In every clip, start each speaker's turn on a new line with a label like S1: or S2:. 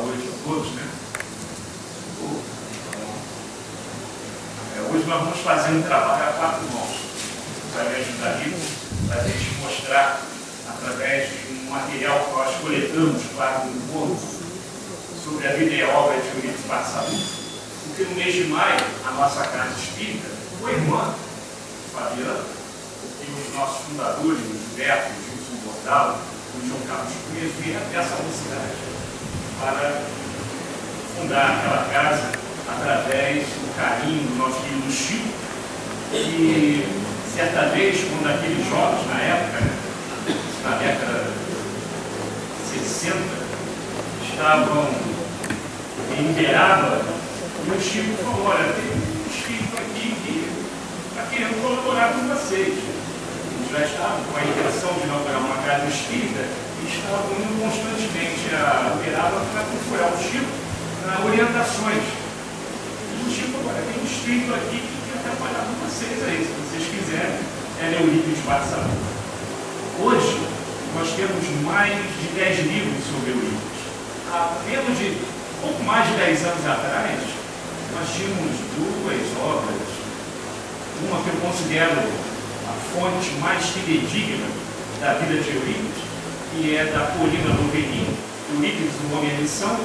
S1: noite a todos, né? Hoje nós vamos fazer um trabalho a quatro mãos, através do David, para a gente mostrar, através de um material que nós coletamos para um povo, sobre a vida e a obra de Eurípides Barçalus. Porque no mês de maio, a nossa casa espírita, o irmã Fabiana, e os nossos fundadores, o Gilberto, o Gilson Bordalo, o João Carlos Cunha, vieram dessa mocidade para fundar aquela casa através do carinho do nosso querido Chico. E certa vez, quando aqueles jovens, na época, na década de 60, estavam em Uberaba, e o Chico falou: olha, tem um espírito aqui que está querendo colaborar com vocês. Eles já estavam com a intenção de inaugurar uma casa espírita e estavam indo constantemente a Uberaba para procurar o Chico nas orientações. E o Chico falou: olha, tem um espírito aqui que quer trabalhar com vocês aí, se vocês quiserem. É Eurípides Barçalus. Hoje, nós temos mais de 10 livros sobre Eurípides. Há menos de pouco mais de 10 anos atrás, nós tínhamos duas obras. Uma que eu considero a fonte mais fidedigna da vida de Eurípides, que é da Paulina Loverini, Eurípides, o Homem e a Missão,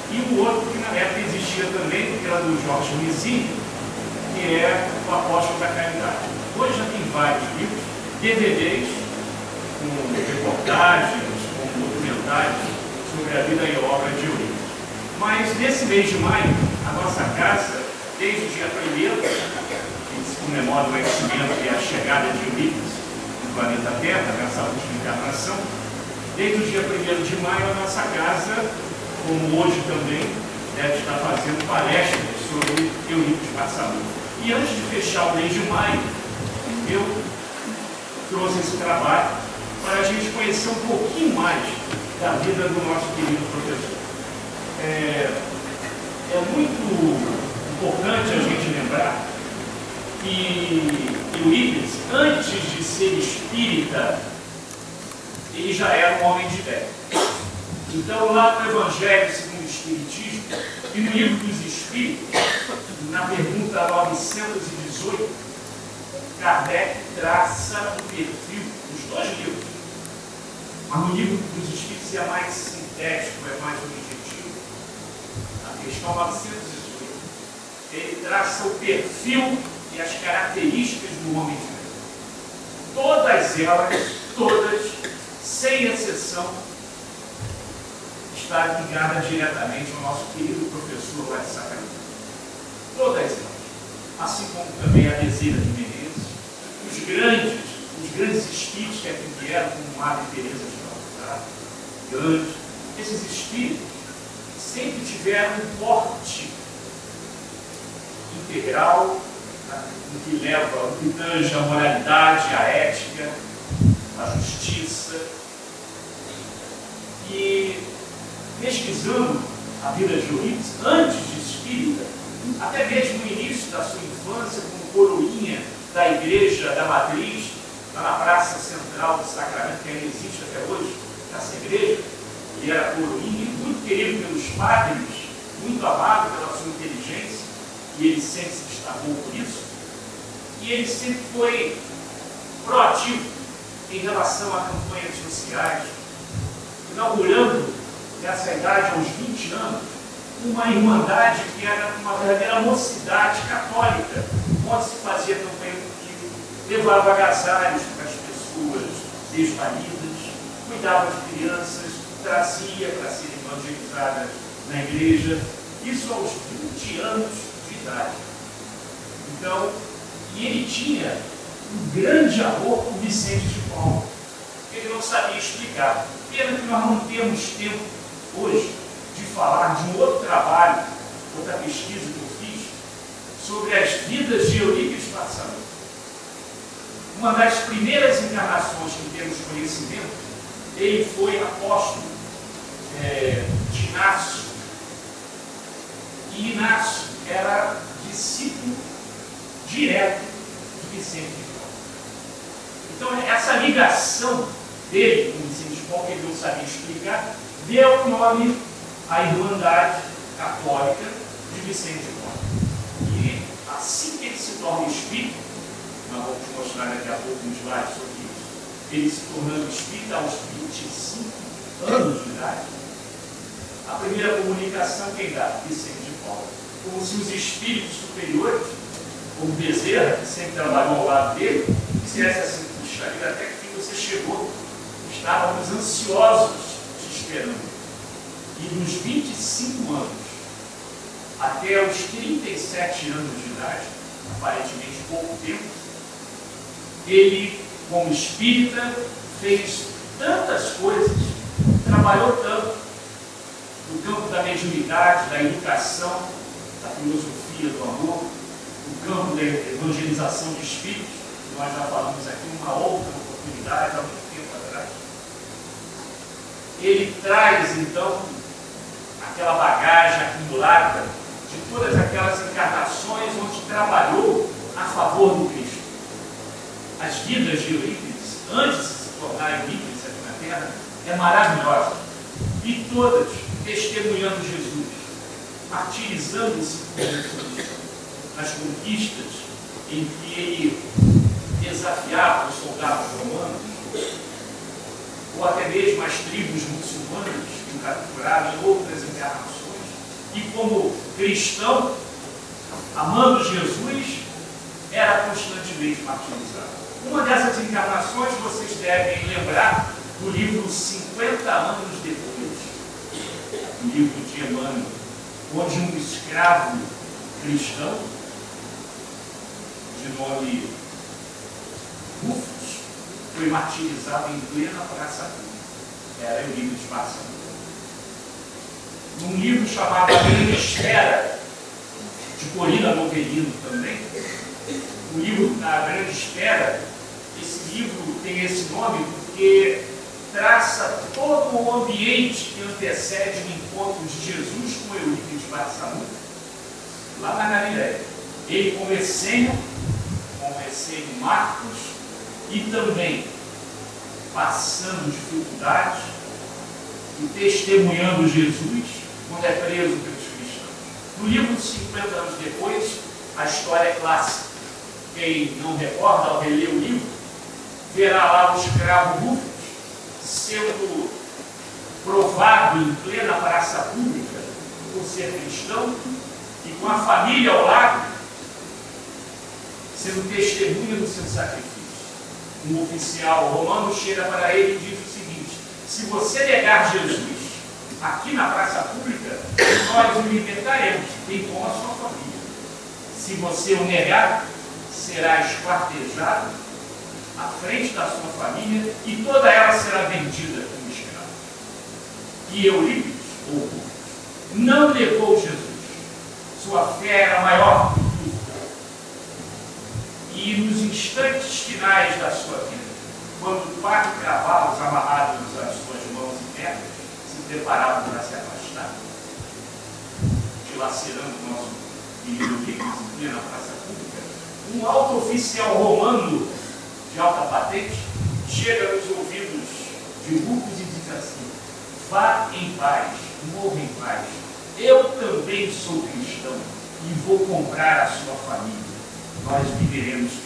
S1: e o outro que na época existia também, que era do Jorge Luizinho, que é o Apóstolo da Caridade. Hoje já tem vários livros, DVDs, com reportagens, com documentários sobre a vida e a obra de Eurípides. Mas nesse mês de maio, a nossa casa, desde o dia 1º, que se comemora o nascimento e a chegada de Eurípides no planeta Terra, nessa última encarnação, desde o dia 1º de maio, a nossa casa, como hoje também, deve estar fazendo palestras sobre Eurípides Barçalus. E antes de fechar o mês de maio, eu trouxe esse trabalho para a gente conhecer um pouquinho mais da vida do nosso querido professor. É muito importante a gente lembrar que Eurípides, antes de ser espírita, ele já era um homem de fé. Então, lá no Evangelho segundo o Espiritismo, e no Livro dos Espíritos, na pergunta 918, Kardec traça o perfil dos dois livros. Mas no Livro dos Espíritos é mais sintético, é mais objetivo. A questão 918, ele traça o perfil e as características do homem de fé. Todas elas, todas, sem exceção, está ligada diretamente ao nosso querido professor lá de Sacramento. Todas elas. Assim como também a Bezerra de Menezes, os grandes espíritos que aqui vieram, como Madre Teresa de Calcutá, grandes, esses espíritos sempre tiveram um porte integral, o que leva, o que tange a moralidade, a ética, a justiça. E pesquisando a vida de Eurípides, antes de espírita, até mesmo no início da sua infância, como coroinha da igreja da Matriz, lá na Praça Central do Sacramento, que ainda existe até hoje, essa igreja, ele era coroinha, muito querido pelos padres, muito amado pela sua inteligência, e ele sempre se destacou por isso, e ele sempre foi proativo em relação a campanhas sociais, inaugurando, nessa idade, aos 20 anos, uma irmandade que era uma verdadeira mocidade católica, onde se fazia campanha que levava agasalhos para as pessoas desvalidas, cuidava de crianças, trazia para serem evangelizadas na igreja, isso aos 20 anos de idade. Então, e ele tinha um grande amor por Vicente de Paulo. Ele não sabia explicar. Pena que nós não temos tempo hoje de falar de um outro trabalho, outra pesquisa que eu fiz, sobre as vidas de Eurípides Barçalus. Uma das primeiras encarnações que temos conhecimento, ele foi apóstolo de Inácio. E Inácio era discípulo direto de Vicente de Paulo. Então, essa ligação dele com Vicente de Paulo, que ele não sabia explicar, deu o nome a Irmandade Católica de Vicente de Paulo. E assim que ele se torna espírita, nós vamos mostrar daqui a pouco um slide sobre isso, ele se tornando espírita aos 25 anos de idade, a primeira comunicação quem dá? Vicente de Paulo. Como se os espíritos superiores, como Bezerra, que sempre trabalhou ao lado dele, dissesse assim: puxa vida, até que você chegou, estávamos ansiosos te esperando. E dos 25 anos até os 37 anos de idade, aparentemente pouco tempo, ele, como espírita, fez tantas coisas, trabalhou tanto no campo da mediunidade, da educação, da filosofia do amor, no campo da evangelização de espíritos, que nós já falamos aqui uma outra oportunidade há muito tempo atrás. Ele traz, então, aquela bagagem acumulada de todas aquelas encarnações onde trabalhou a favor do Cristo. As vidas de Eurípides, antes de se tornar Eurípides aqui na Terra, é maravilhosa. E todas testemunhando Jesus, martirizando-se por Jesus, nas conquistas em que ele desafiava os soldados romanos, ou até mesmo as tribos muçulmanas que o capturaram em outras encarnações, e como cristão, amando Jesus, era constantemente martirizado. Uma dessas encarnações vocês devem lembrar do livro 50 anos depois, o livro de Emmanuel, onde um escravo cristão, de nome Rufus, foi martirizado em plena praça pública. Era Eurípides de Barçanufo. Num livro chamado A Grande Espera, de Corina Novelino também, o livro A Grande Espera, esse livro tem esse nome porque traça todo o ambiente que antecede o encontro de Jesus com Eurípides de Barçanufo, lá na Galileia. Ele com Essênio Marcos, e também passando dificuldades e testemunhando Jesus quando é preso pelos cristãos. No livro 50 anos depois, a história é clássica. Quem não recorda ao reler o livro, verá lá o escravo Rufus sendo provado em plena praça pública por ser cristão e com a família ao lado, sendo testemunha do seu sacrifício. Um oficial romano chega para ele e diz o seguinte: se você negar Jesus aqui na praça pública, nós o libertaremos, bem como a sua família. Se você o negar, será esquartejado à frente da sua família e toda ela será vendida como escravo. E Eurípides, ou Rufus, não negou Jesus. Sua fé era maior do que tudo. E nos instantes finais da sua vida, quando 4 cavalos amarrados às suas mãos e pernas se preparavam para se afastar, dilacerando o nosso querido Eurípides em plena praça pública, um alto oficial romano de alta patente chega nos ouvidos de Rufus e diz assim: vá em paz, morra em paz. Eu também sou cristão e vou comprar a sua família. Nós viveremos felizes.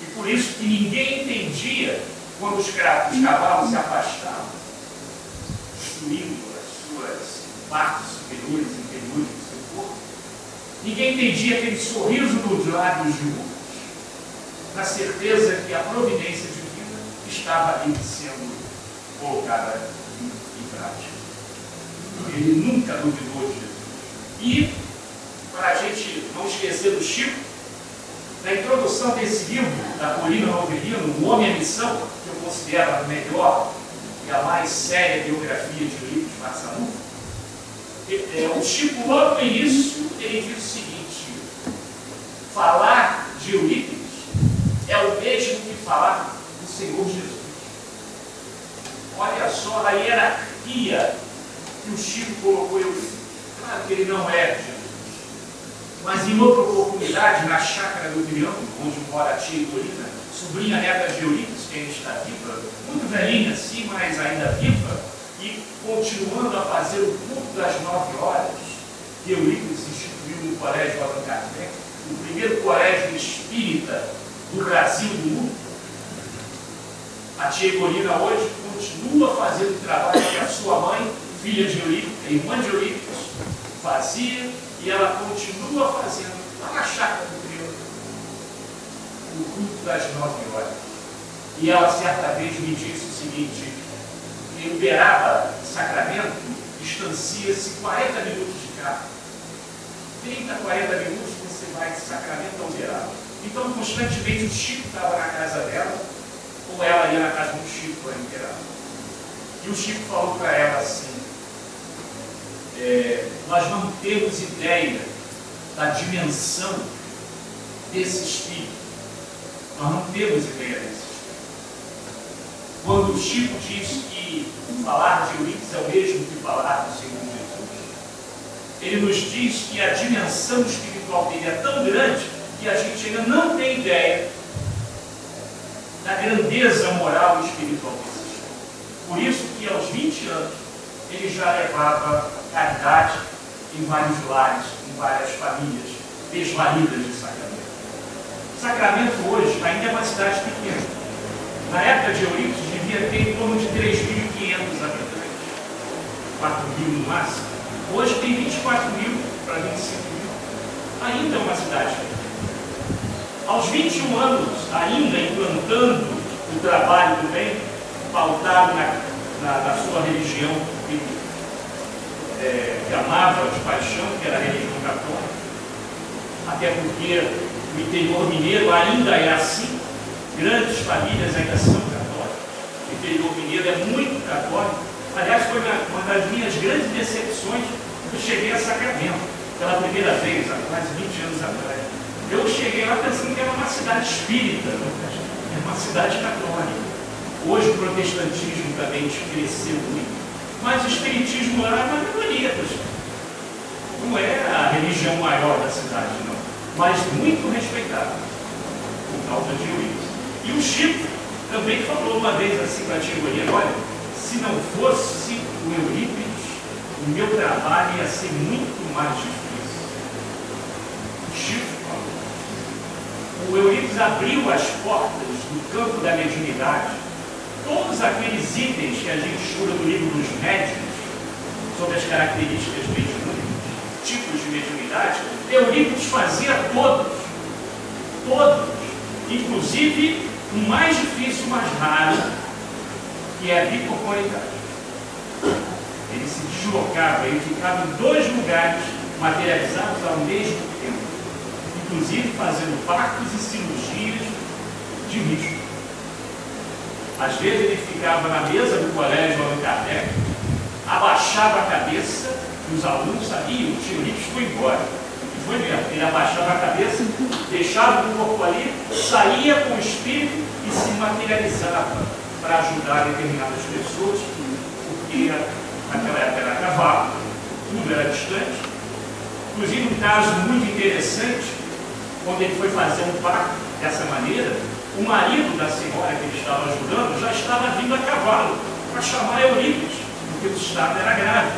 S1: E por isso que ninguém entendia quando os cavalos se afastavam, destruindo as suas partes superiores e inferiores do seu corpo. Ninguém entendia aquele sorriso nos lábios de Rufus, na certeza que a providência divina estava ali sendo colocada em prática. Ele nunca duvidou de Jesus. E, para a gente não esquecer do Chico, na introdução desse livro, da Corina Novelino, O Homem e a Missão, que eu considero a melhor e a mais séria biografia de Eurípides de Barçanufo, o Chico, logo no início, ele diz o seguinte: falar de Eurípides é o mesmo que falar do Senhor Jesus. Olha só a hierarquia que o Chico colocou Eurípides. Claro que ele não é Jesus. Mas em outra oportunidade, na chácara do Triângulo, onde mora a tia Dorina, sobrinha neta de Eurípides, que ainda está viva, muito velhinha assim, mas ainda viva, e continuando a fazer o culto das 9 horas, que Eurípides instituiu no Colégio Allan Kardec, o primeiro colégio espírita do Brasil e do mundo. A tia Egolina hoje continua fazendo o trabalho que a sua mãe, filha de Eurípides, irmã de Eurípides, fazia, e ela continua fazendo lá na chácara do Crioulo, o culto das 9 horas. E ela certa vez me disse o seguinte: em Uberaba, Sacramento, distancia-se 40 minutos de carro. 30, 40 minutos você vai de Sacramento a Uberaba. Então, constantemente, o Chico estava na casa dela, ou ela ia na casa do Chico para Uberaba. E o Chico falou para ela assim: nós não temos ideia da dimensão desse espírito. Nós não temos ideia desse espírito. Quando o Chico diz que falar de Eurípides é o mesmo que falar do Senhor Jesus, ele nos diz que a dimensão espiritual dele é tão grande que a gente ainda não tem ideia da grandeza moral e espiritual desse espírito. Por isso que aos 20 anos ele já levava caridade em vários lares, em várias famílias desvalidas de Sacramento. Sacramento hoje ainda é uma cidade pequena. Na época de Eurípides devia ter em torno de 3.500 habitantes, 4.000 no máximo. Hoje tem 24 mil para 25 mil. Ainda é uma cidade pequena. Aos 21 anos, ainda implantando o trabalho do bem, pautado na sua religião que amava de paixão, que era a religião católica, até porque o interior mineiro ainda é assim, grandes famílias ainda são católicas, o interior mineiro é muito católico. Aliás, foi uma das minhas grandes decepções quando eu cheguei a Sacramento, pela primeira vez, há quase 20 anos atrás. Eu cheguei lá pensando que era uma cidade espírita, era uma cidade católica. Hoje o protestantismo também cresceu muito, mas o espiritismo lá é uma minoria, não é a religião maior da cidade, não, mas muito respeitada, por causa de Eurípides. E o Chico também falou uma vez assim para a tia Egolina: olha, se não fosse o Eurípides, o meu trabalho ia ser muito mais difícil. O Chico falou. O Eurípides abriu as portas do campo da mediunidade. Todos aqueles itens que a gente estuda no livro dos médiuns, sobre as características mediúnicas, tipos de mediunidade, Eurípides fazia todos, inclusive o mais difícil, o mais raro, que é a bicorporidade. Ele se deslocava, ele ficava em 2 lugares materializados ao mesmo tempo, inclusive fazendo partos e cirurgias de risco. Às vezes ele ficava na mesa do colégio Allan Kardec, abaixava a cabeça, e os alunos sabiam que o Eurípides foi embora. E foi mesmo, ele abaixava a cabeça, deixava o corpo ali, saía com o espírito e se materializava para ajudar determinadas pessoas, porque naquela época era cavalo, tudo era distante. Inclusive um caso muito interessante, quando ele foi fazer um parto dessa maneira, o marido da senhora que ele estava ajudando já estava vindo a cavalo para chamar Eurípides, porque o estado era grave.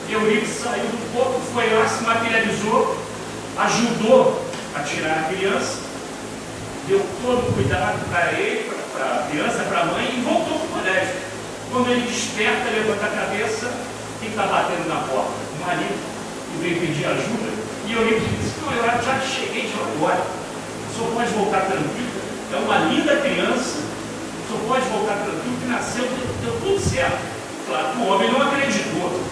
S1: Eurípides saiu do corpo, foi lá, se materializou, ajudou a tirar a criança, deu todo o cuidado para ele, para a criança, para a mãe, e voltou para o colégio. Quando ele desperta, levanta a cabeça, quem está batendo na porta? O marido, que veio pedir ajuda. E Eurípides disse: não, eu já cheguei de lá agora, o senhor pode voltar tranquilo. É uma linda criança, só pode voltar tranquilo, que nasceu, deu tudo certo. Claro, o homem não acreditou.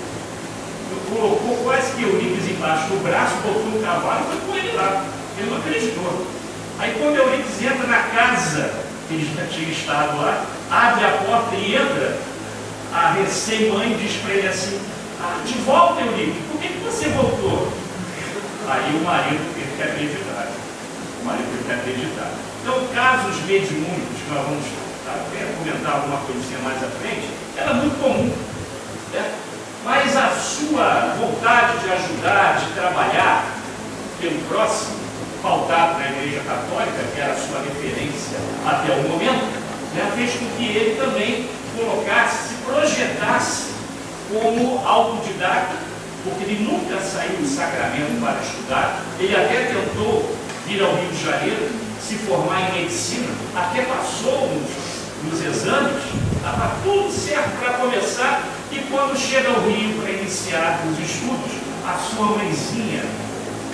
S1: Colocou quase que Eurípides embaixo do braço, botou no cavalo e foi com ele lá. Ele não acreditou. Aí quando Eurípides entra na casa, que ele já tinha estado lá, abre a porta e entra, a recém-mãe diz para ele assim: de volta, Eurípides, por que você voltou? Aí o marido teve que acreditar. Então, casos mediúnicos, que nós vamos até comentar alguma coisinha mais à frente, era muito comum, né? Mas a sua vontade de ajudar, de trabalhar pelo próximo, pautado na Igreja Católica, que era a sua referência até o momento, né, fez com que ele também colocasse, se projetasse como autodidata, porque ele nunca saiu do Sacramento para estudar. Ele até tentou vir ao Rio de Janeiro, se formar em medicina, até passou nos exames, estava tudo certo para começar, e quando chega ao Rio para iniciar os estudos, a sua mãezinha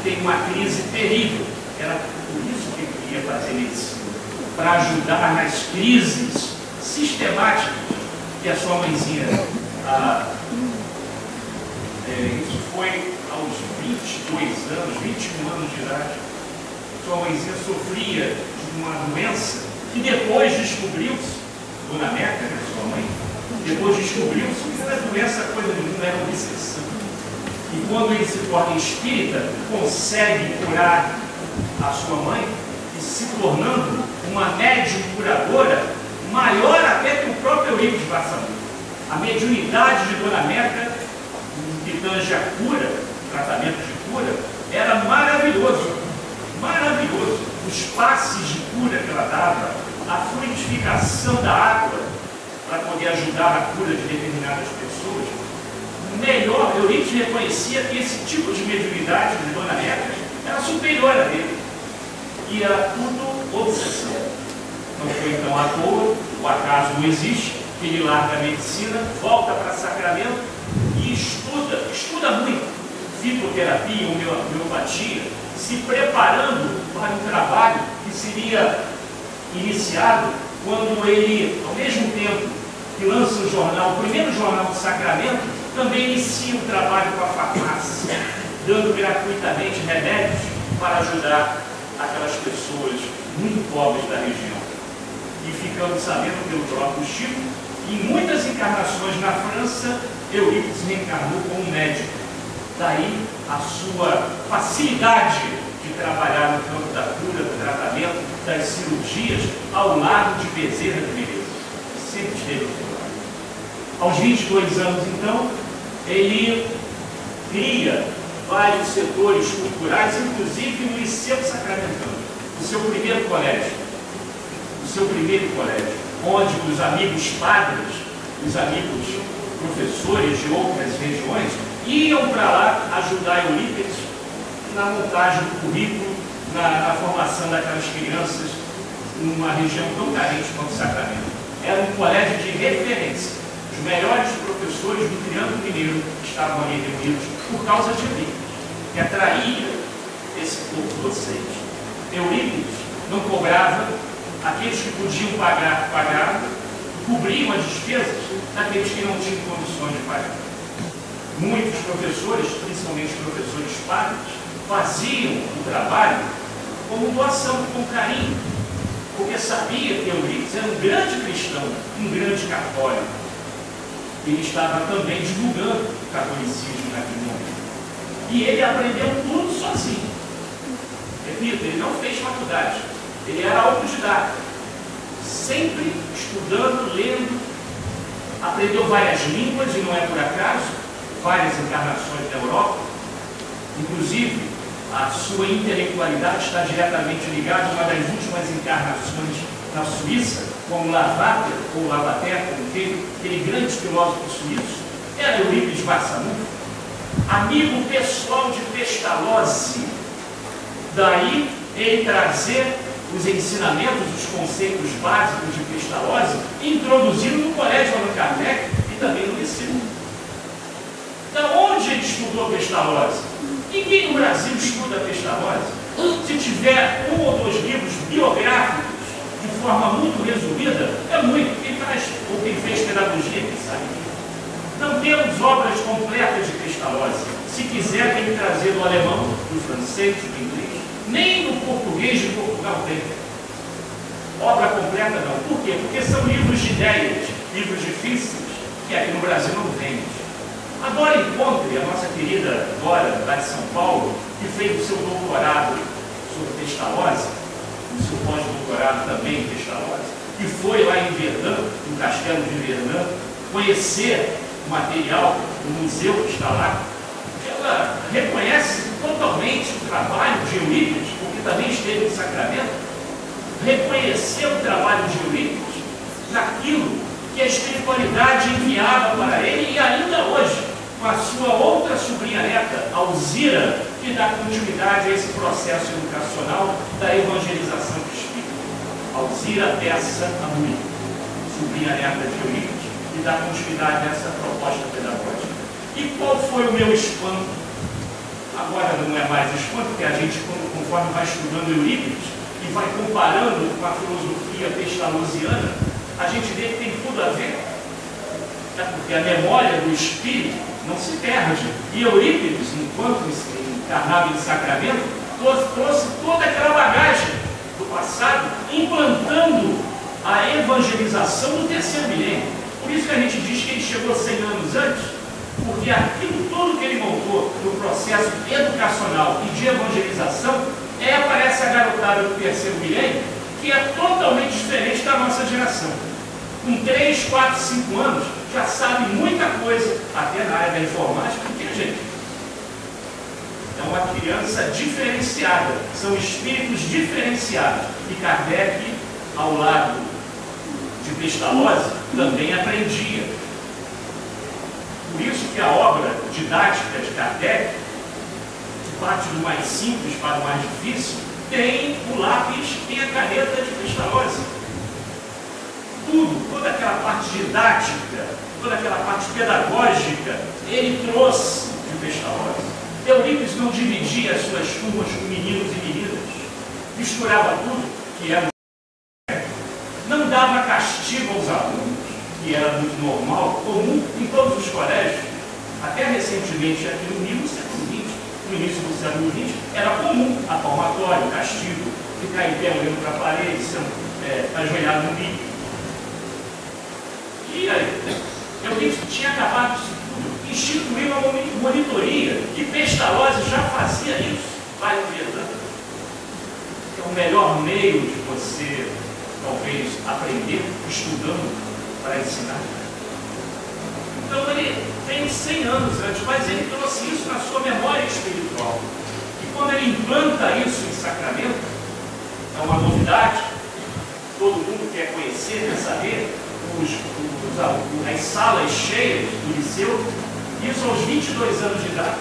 S1: tem uma crise terrível. Era por isso que ele queria fazer medicina, para ajudar nas crises sistemáticas que a sua mãezinha... isso foi aos 22 anos, 21 anos de idade. Sua mãezinha sofria de uma doença que depois descobriu-se, Dona Meca, né, sua mãe, depois descobriu-se que era doença, coisa nenhuma, era obsessão. E quando ele se torna espírita, consegue curar a sua mãe e se tornando uma médium curadora maior até que o próprio Eurípides Barçanufo. A mediunidade de Dona Meca, que tange a cura, tratamento de cura, era maravilhoso, maravilhoso. Os passes de cura que ela dava, a fluidificação da água para poder ajudar a cura de determinadas pessoas. Melhor, Eurípides reconhecia que esse tipo de mediunidade de Dona Meca era superior a dele. E era tudo obsessão. Não foi então à toa, o acaso não existe, que ele larga a medicina, volta para Sacramento e estuda muito fitoterapia, homeopatia, se preparando para um trabalho que seria iniciado quando ele, ao mesmo tempo que lança o jornal, o primeiro jornal do Sacramento, também inicia um trabalho com a farmácia, dando gratuitamente remédios para ajudar aquelas pessoas muito pobres da região. E ficamos sabendo pelo próprio Chico, em muitas encarnações na França, Eurípides reencarnou como médico. Daí a sua facilidade de trabalhar no campo da cura, do tratamento, das cirurgias, ao lado de Bezerra de Menezes. Sempre esteve ao seu lado. Aos 22 anos, então, ele cria vários setores culturais, inclusive no Liceu Sacramentano, o seu primeiro colégio. Onde os amigos padres, os amigos professores de outras regiões iam para lá ajudar Eurípides na montagem do currículo, na formação daquelas crianças numa região tão carente quanto o Sacramento. Era um colégio de referência. Os melhores professores do Triângulo Mineiro estavam ali reunidos por causa de Eurípides, que atraía esse povo docente. Eurípides não cobrava. Aqueles que podiam pagar, pagavam, cobriam as despesas daqueles que não tinham condições de pagar. Muitos professores, principalmente professores padres, faziam o trabalho como doação, com carinho, porque sabia que Eurípides era um grande cristão, um grande católico. Ele estava também divulgando o catolicismo naquele momento. E ele aprendeu tudo sozinho. Repito, ele não fez faculdade. Ele era autodidata, sempre estudando, lendo, aprendeu várias línguas, e não é por acaso, várias encarnações da Europa. Inclusive, a sua intelectualidade está diretamente ligada a uma das últimas encarnações na Suíça, como Lavater, ou Lavater, como aquele grande filósofo suíço, era Eurípides Barçanufo, amigo pessoal de Pestalozzi. Daí ele trazer os ensinamentos, os conceitos básicos de Pestalozzi, introduzido no Colégio Allan Kardec e também no liceu. Da onde ele estudou Pestalozzi? Ninguém no Brasil estuda Pestalozzi. Se tiver um ou dois livros biográficos, de forma muito resumida, é muito. Quem faz, ou quem fez pedagogia, quem sabe. Não temos obras completas de Pestalozzi. Se quiser, tem que trazer do alemão, do francês, do inglês. Nem no português de Portugal tem. Obra completa não. Por quê? Porque são livros de ideias, livros difíceis, que aqui no Brasil não tem. A Dora Encontre, a nossa querida Dora, lá de São Paulo, que fez o seu doutorado sobre Pestalozzi, o seu pós-doutorado também em Pestalozzi, e foi lá em Verdun, no Castelo de Verdun, conhecer o material, o museu que está lá. Ela reconhece totalmente o trabalho de Eurípides, porque também esteve em Sacramento, reconheceu o trabalho de Eurípides naquilo que a espiritualidade enviava para ele, e ainda hoje, com a sua outra sobrinha neta, Alzira, que dá continuidade a esse processo educacional da evangelização do Espírito. Alzira Bessa Amui, sobrinha neta de Eurípides, que dá continuidade a essa proposta pedagógica. E qual foi o meu espanto? Agora não é mais espanto, porque a gente, conforme vai estudando Eurípides e vai comparando com a filosofia pestalozziana, a gente vê que tem tudo a ver. Porque a memória do Espírito não se perde. E Eurípides, enquanto encarnava em Sacramento, trouxe toda aquela bagagem do passado, implantando a evangelização do terceiro milênio. Por isso que a gente diz que ele chegou 100 anos antes, porque aquilo tudo que ele montou no processo educacional e de evangelização para essa garotada do terceiro milênio, que é totalmente diferente da nossa geração. Com 3, 4, 5 anos, já sabe muita coisa, até na área da informática, do que a gente. É uma criança diferenciada, são espíritos diferenciados. E Kardec, ao lado de Pestalozzi, também aprendia. Por isso que a obra didática de Kardec, que parte do mais simples para o mais difícil, tem o lápis, tem a caneta de Pestalozzi. Tudo, toda aquela parte didática, toda aquela parte pedagógica, ele trouxe de Pestalozzi. Eurípides não dividia as suas turmas com meninos e meninas, misturava tudo, que era não dava castigo aos alunos, que era muito normal, comum em todos os colégios. Até recentemente aqui no Rio, no século XX, no início do século XX, era comum a palmatória, o castigo, ficar em pé olhando para a parede, sendo ajoelhado no bico. E aí, Eurípides tinha acabado isso tudo, instituiu uma monitoria, e Pestalozzi já fazia isso, vai ver, é o melhor meio de você, talvez, aprender estudando para ensinar. Então ele tem 100 anos antes, mas ele trouxe isso na sua memória espiritual. E quando ele implanta isso em Sacramento, é uma novidade, todo mundo quer conhecer, quer saber, as salas cheias do liceu, isso aos 22 anos de idade.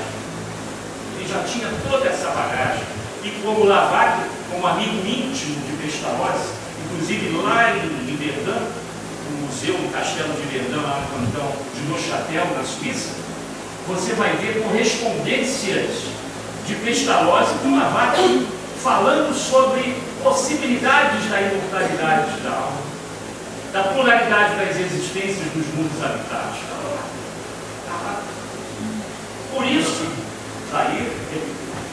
S1: Ele já tinha toda essa bagagem. E como Lavac, como amigo íntimo de Pestalozzi, inclusive lá em Verdun, no museu, no castelo de Verdun, lá no cantão de Neuchâtel, na Suíça, você vai ver correspondências de Pestalozzi com Lavac falando sobre possibilidades da imortalidade da alma, da pluralidade das existências dos mundos habitados. Por isso, aí,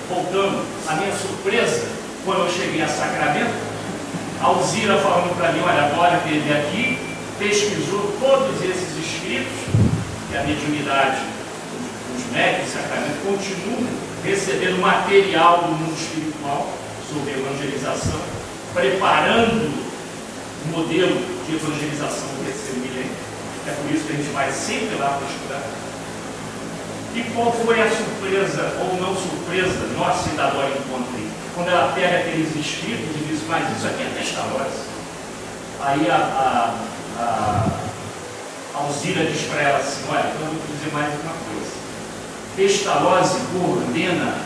S1: voltando à minha surpresa, quando eu cheguei a Sacramento, a Alzira falando para mim, olha, agora teve aqui, pesquisou todos esses escritos, que a mediunidade, os médios de Sacramento continuam recebendo material do mundo espiritual sobre evangelização, preparando o modelo de evangelização do terceiro milênio. É por isso que a gente vai sempre lá para estudar. E qual foi a surpresa, ou não surpresa, nossa cidadã encontrei? Quando ela pega aqueles escritos e diz, mas isso aqui é Pestalozzi. Aí a Alzira diz para ela assim, olha, então eu vou dizer mais uma coisa. Pestalozzi coordena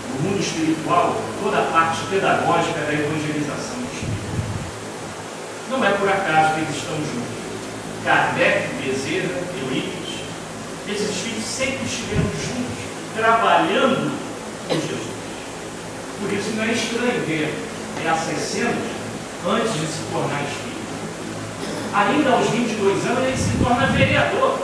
S1: no mundo espiritual toda a parte pedagógica da evangelização do Espírito. Não é por acaso que eles estão juntos. Kardec, Bezerra, Eurípides, esses espíritos sempre estiveram juntos, trabalhando com Jesus. Por isso não é estranho ver essas cenas antes de se tornar espírito. Ainda aos 22 anos ele se torna vereador.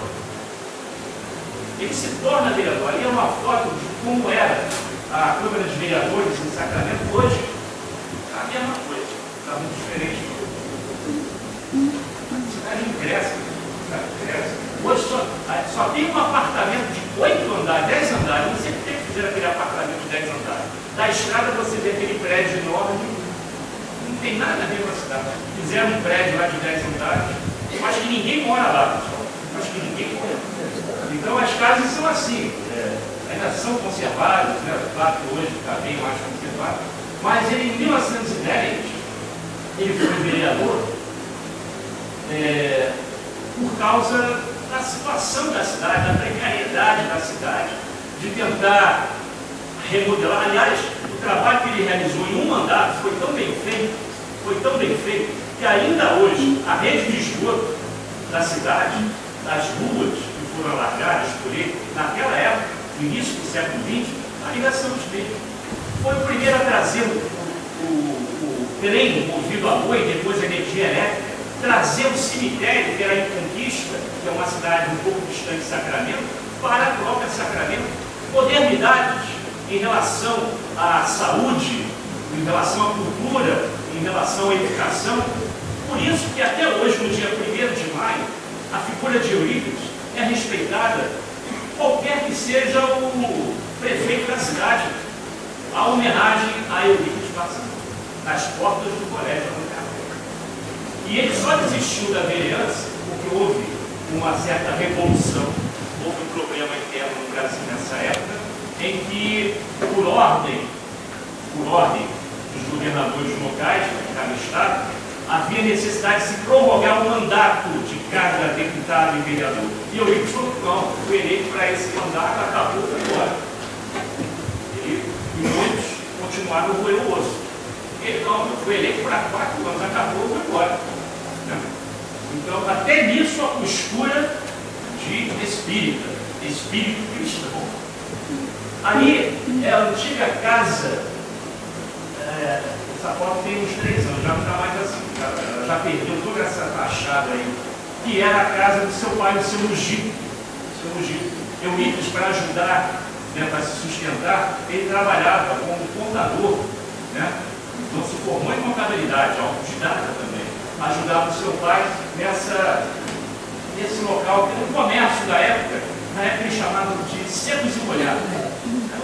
S1: Ele se torna vereador. Ali é uma foto de como era a Câmara de Vereadores em Sacramento hoje. A mesma coisa, está muito diferente. A cidade cresce. Hoje só tem um apartamento de 8 andares, 10 andares. Não sei por que fizeram aquele apartamento de 10 andares. Da estrada você vê aquele prédio enorme. Não tem nada a ver com a cidade. Fizeram um prédio lá de 10 andares. Eu acho que ninguém mora lá, pessoal. Eu acho que ninguém mora. Então as casas são assim. Ainda são conservadas, né? Claro que hoje está bem mais conservado. Mas ele, em 1910, ele foi vereador. por causa da situação da cidade, da precariedade da cidade, de tentar remodelar. Aliás, o trabalho que ele realizou em um mandato foi tão bem feito, que ainda hoje a rede de esgoto da cidade, das ruas que foram alargadas por ele, naquela época, no início do século XX, ainda são os mesmos. Foi o primeiro a trazer o trem movido a boi, depois a energia elétrica, trazer o cemitério, que era em Conquista, que é uma cidade um pouco distante de Sacramento, para a própria Sacramento. Modernidades em relação à saúde, em relação à cultura, em relação à educação. Por isso que até hoje, no dia 1º de maio, a figura de Eurípides é respeitada, qualquer que seja o prefeito da cidade. A homenagem a Eurípides passando nas portas do colégio do Café. E ele só desistiu da vereança porque houve uma certa revolução, houve um problema interno no Brasil nessa época, em que, por ordem dos governadores locais, de cada estado, havia necessidade de se prorrogar o mandato de cada deputado e vereador. E Eurípides falou: não, fui eleito para esse mandato, acabou, foi embora. E muitos continuaram o roer o osso. Ele não, eu fui eleito para 4 anos, acabou, foi embora. Então, até nisso, a postura de espírito cristão. Ali é a antiga casa, essa foto tem uns 3 anos, já não está mais assim, já perdeu toda essa fachada aí, que era a casa do seu pai, do seu Mugico. Eurípides, para ajudar, né, para se sustentar, ele trabalhava como contador, né? Então se formou em contabilidade, autodidata também. Ajudava o seu pai nesse local, que no comércio da época, na época eles chamavam de secos e molhados. Era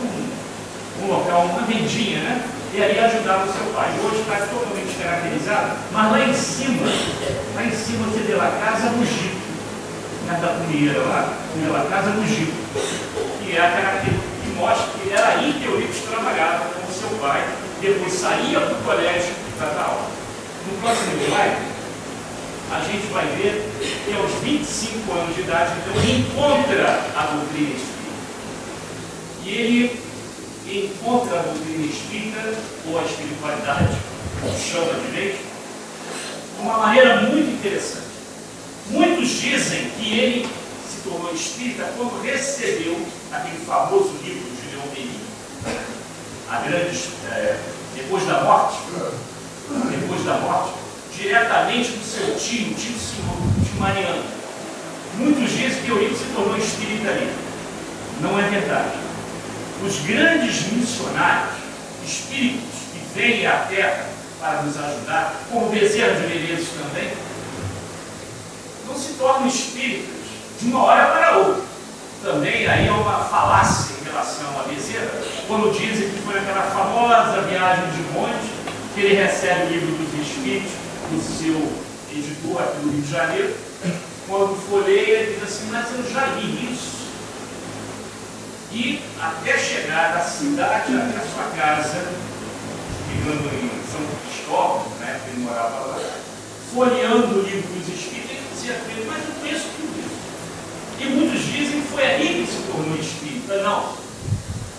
S1: um local, uma vendinha, né? E aí ajudava o seu pai. Hoje está totalmente caracterizado, mas lá em cima você vê lá a Casa Mugico, na da Cunheira lá, a Casa Mugico, que é a característica que mostra que era aí que Eurípides trabalhava com o seu pai, depois saía para o colégio para dar aula. No próximo slide, a gente vai ver que aos 25 anos de idade, então, ele encontra a doutrina espírita. E ele encontra a doutrina espírita, ou a espiritualidade, como chama direito, de uma maneira muito interessante. Muitos dizem que ele se tornou espírita quando recebeu aquele famoso livro de Leon Denis, depois da morte, diretamente do seu tio Mariano. Muitos dizem que Eurípides se tornou espírita ali. Não é verdade. Os grandes missionários, espíritos que vêm à Terra para nos ajudar, como Bezerra de Menezes também, não se tornam espíritas de uma hora para outra. Também aí é uma falácia em relação a Bezerra, quando dizem que foi aquela famosa viagem de bonde, que ele recebe o livro dos Espíritos do seu editor aqui no Rio de Janeiro. Quando folheia, ele diz assim: mas eu já li isso. E até chegar da cidade até a sua casa, ficando em São Cristóvão, né, que ele morava lá, folheando o livro dos Espíritos, ele dizia: mas eu conheço tudo isso. E muitos dizem que foi aí que se tornou espírita. Não.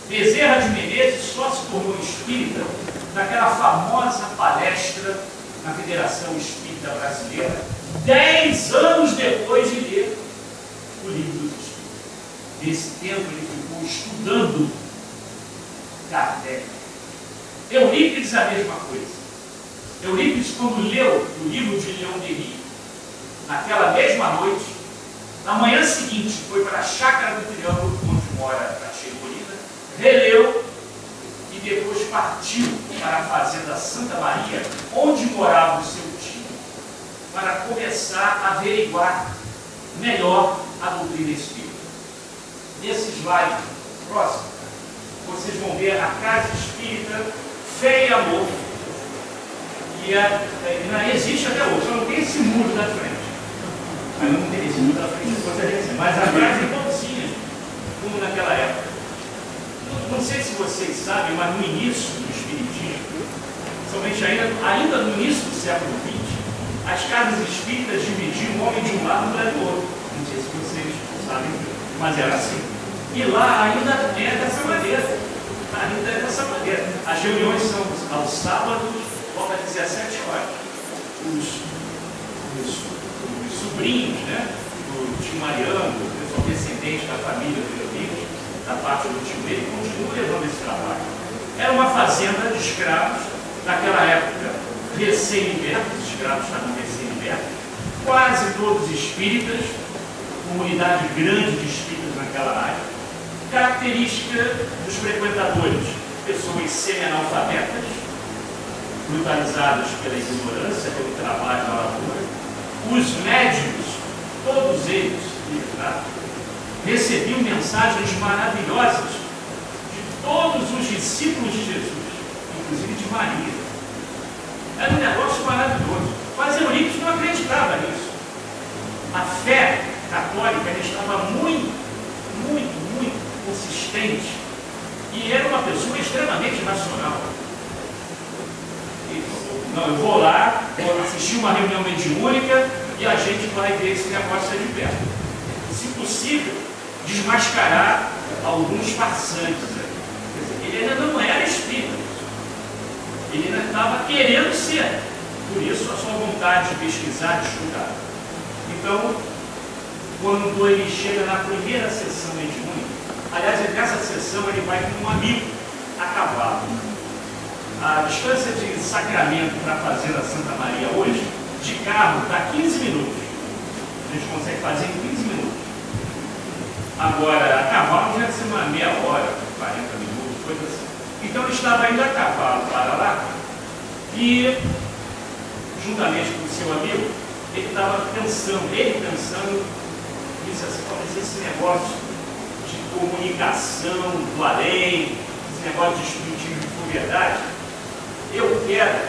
S1: Bezerra de Menezes só se tornou espírita naquela famosa palestra na Federação Espírita Brasileira, 10 anos depois de ler o livro dos Espíritos. Nesse tempo ele ficou estudando Kardec. Eurípides a mesma coisa. Eurípides, quando leu o livro de Leon Denis, naquela mesma noite, na manhã seguinte, foi para a Chácara do Triângulo, onde mora a Tia Corina, releu e depois partiu para a fazenda Santa Maria, onde morava o seu tio, para começar a averiguar melhor a doutrina espírita. Nesse slide próximo, vocês vão ver a Casa Espírita Fé e Amor, que existe até hoje, só não tem esse muro da frente. Mas não tem esse muro da frente, mas a casa é igualzinha, como naquela época. Não sei se vocês sabem, mas no início do Espiritismo, somente ainda no início do século XX, As casas espíritas dividiam o homem de um lado e mulher do outro. Não sei se vocês sabem, mas era assim. E lá ainda é dessa maneira. Ainda é dessa maneira. As reuniões são aos sábados, volta às 17 horas. Os sobrinhos, né, do tio Mariano, o pessoal descendente da família do Leonino, da parte do tio dele, continuam levando esse trabalho. Era uma fazenda de escravos, naquela época, recém-libertos, os escravos estavam recém-libertos, quase todos espíritas, comunidade grande de espíritas naquela área. Característica dos frequentadores, pessoas semi-analfabetas, brutalizadas pela ignorância, pelo trabalho da lavoura. Os médios, todos eles, recebiam mensagens maravilhosas de todos os discípulos de Jesus, inclusive de Maria. Era um negócio maravilhoso. Mas Eurípides não acreditava nisso. A fé católica estava muito consistente e era uma pessoa extremamente racional. Não, eu vou lá, vou assistir uma reunião mediúnica e a gente vai ver esse negócio aí de perto. Se possível, desmascarar alguns farsantes. Ele ainda não era espírita. Ele ainda estava querendo ser. Por isso a sua vontade de pesquisar, de estudar. Então, quando ele chega na primeira sessão mediúnica, aliás, nessa sessão ele vai com um amigo a cavalo. A distância de Sacramento para a Fazenda Santa Maria hoje, de carro, dá 15 minutos. A gente consegue fazer em 15 minutos. Agora, a cavalo já deve ser uma meia hora, 40 minutos, coisa assim. Então ele estava indo a cavalo para lá e, juntamente com o seu amigo, ele estava pensando, disse assim, talvez esse negócio de comunicação do além, esse negócio de espiritismo de verdade, eu quero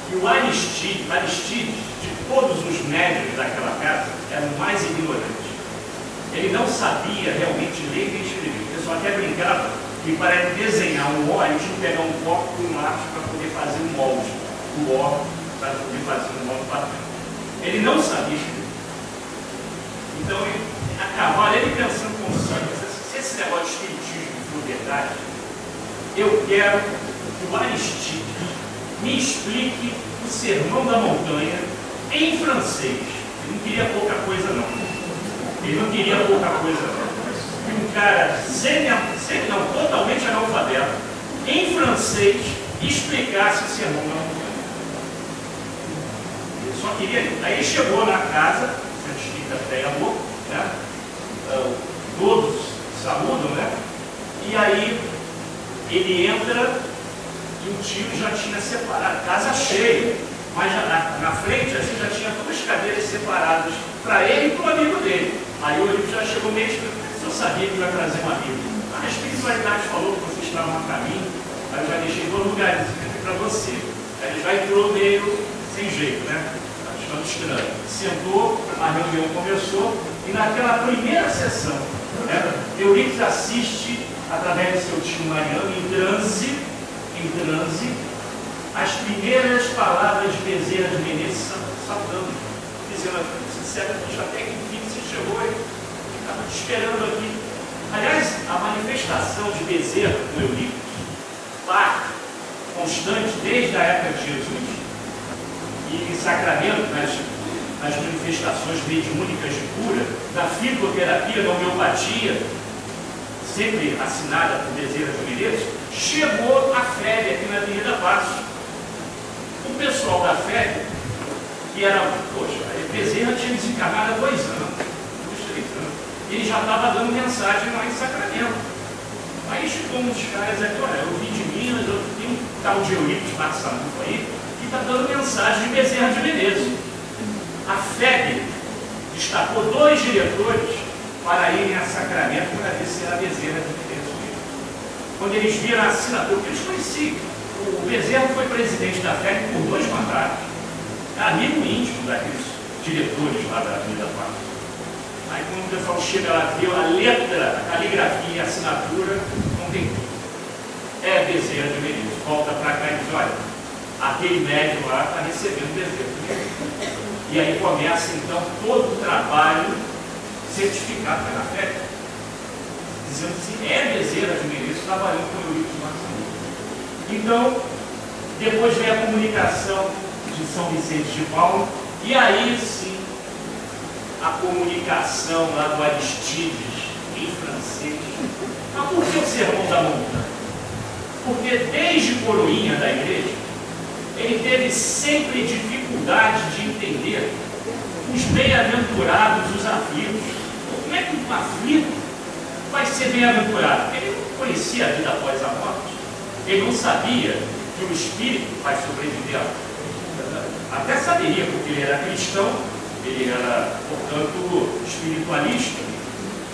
S1: que o Aristides, de todos os médios daquela casa, era o mais ignorante. Ele não sabia realmente ler e escrever. O pessoal até brincava que para ele desenhar um ó, ele tinha que pegar um copo e um lápis para poder fazer um molde. O ó, para poder fazer um molde para frente. Ele não sabia escrever. Então, a cavalo, ele pensando com se esse negócio de espiritismo for verdade, eu quero que o Aristides me explique o Sermão da Montanha em francês. Ele não queria pouca coisa, não. Ele não queria pouca coisa, não. E um cara totalmente analfabeto, em francês, explicasse o Sermão da Montanha. Ele só queria. Aí ele chegou na casa, Centro Espírita Fé e Amor, né? Todos saúdam, né? E aí ele entra e o tio já tinha separado, casa cheia, mas já, na frente assim, já tinha duas cadeiras separadas para ele e para o amigo dele. Aí o Eurípides já chegou meio que eu sabia que ia trazer um amigo. A espiritualidade falou que vocês estavam a caminho, aí eu já deixei 2 lugares aqui para você. Aí ele já entrou meio sem jeito, né? Achando estranho. Sentou, a reunião começou e naquela primeira sessão, né, Eurípides assiste através do seu tio Mariano, em transe, as primeiras palavras de Bezerra de Menezes saudando, dizendo, sinceramente, até que enfim você chegou e estava te esperando aqui. Aliás, a manifestação de Bezerra do Eurípides, parte constante desde a época de Jesus, e em Sacramento, nas manifestações mediúnicas de cura, da fitoterapia, da homeopatia, sempre assinada por Bezerra de Menezes, chegou a febre aqui na Avenida Passos. O pessoal da febre, que era, Bezerra tinha desencarnado há 2 anos, 2, 3 anos, e ele já estava dando mensagem lá em Sacramento. Aí chegou uns caras aqui, olha, eu vim de Minas, eu tenho um tal de Eurípides Marçamuco aí, que está dando mensagem de Bezerra de Menezes. A febre destacou 2 diretores para irem a Sacramento para ver se era Bezerra de Menezes. Quando eles viram a assinatura, porque eles conheciam. O Bezerra foi presidente da FEB por 2 mandatos. É amigo íntimo daqueles diretores lá da Avenida Passos. Aí quando o pessoal chega lá, viu a letra, a caligrafia e a assinatura, não tem tudo. É Bezerra de Menezes. Volta para cá e diz, olha, a aquele médium lá está recebendo desejo. E aí começa então todo o trabalho certificado pela fé, dizendo assim, é Bezerra de Menezes trabalhando com Eurípides Marçal. Então, depois vem a comunicação de São Vicente de Paulo, e aí sim a comunicação lá do Aristides em francês. Mas por que o Sermão da Montanha? Porque desde coroinha da igreja, ele teve sempre dificuldade de entender os bem-aventurados, os aflitos. Como é que um aflito vai ser bem-aventurado? Ele não conhecia a vida após a morte. Ele não sabia que o espírito vai sobreviver. Até saberia, porque ele era cristão, ele era, portanto, espiritualista,